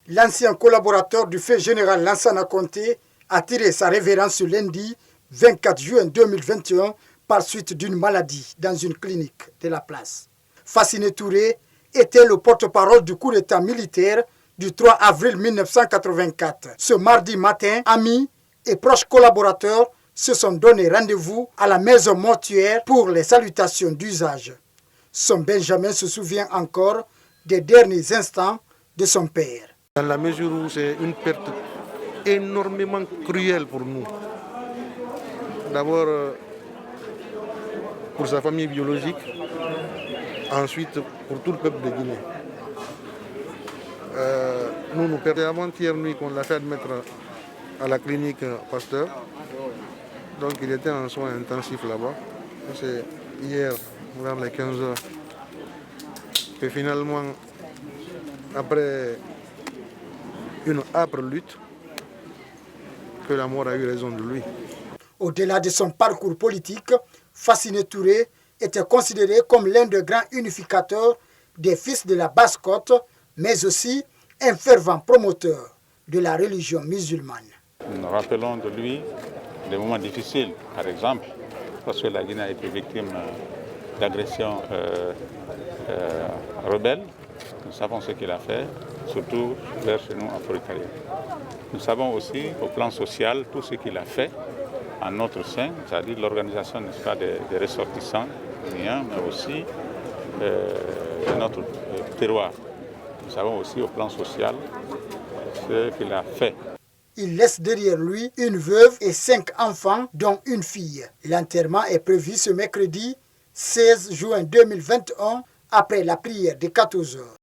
L'ancien collaborateur du fait général Lansana Conté a tiré sa révérence ce lundi 24 juin 2021 par suite d'une maladie dans une clinique de la place. Fassine Touré était le porte-parole du coup d'État militaire du 3 avril 1984. Ce mardi matin, amis et proches collaborateurs se sont donné rendez-vous à la maison mortuaire pour les salutations d'usage. Son Benjamin se souvient encore des derniers instants de son père. Dans la mesure où c'est une perte énormément cruelle pour nous. D'abord pour sa famille biologique, ensuite pour tout le peuple de Guinée. Nous perdons avant-hier nuit qu'on l'a fait admettre à la clinique Pasteur. Donc il était en soins intensifs là-bas. C'est hier, vers les 15 heures, que finalement, après une âpre lutte, que la mort a eu raison de lui. Au-delà de son parcours politique, Fassine Touré était considéré comme l'un des grands unificateurs des fils de la Basse-Côte, mais aussi un fervent promoteur de la religion musulmane. Nous rappelons de lui des moments difficiles, par exemple, parce que la Guinée a été victime d'agressions rebelles. Nous savons ce qu'il a fait, surtout vers chez nous en Forêt-Caribe. Nous savons aussi, au plan social, tout ce qu'il a fait en notre sein, c'est-à-dire l'organisation, n'est-ce pas, des ressortissants guinéens, mais aussi de notre terroir. Nous savons aussi, au plan social, ce qu'il a fait. Il laisse derrière lui une veuve et 5 enfants, dont une fille. L'enterrement est prévu ce mercredi 16 juin 2021, après la prière de 14 heures.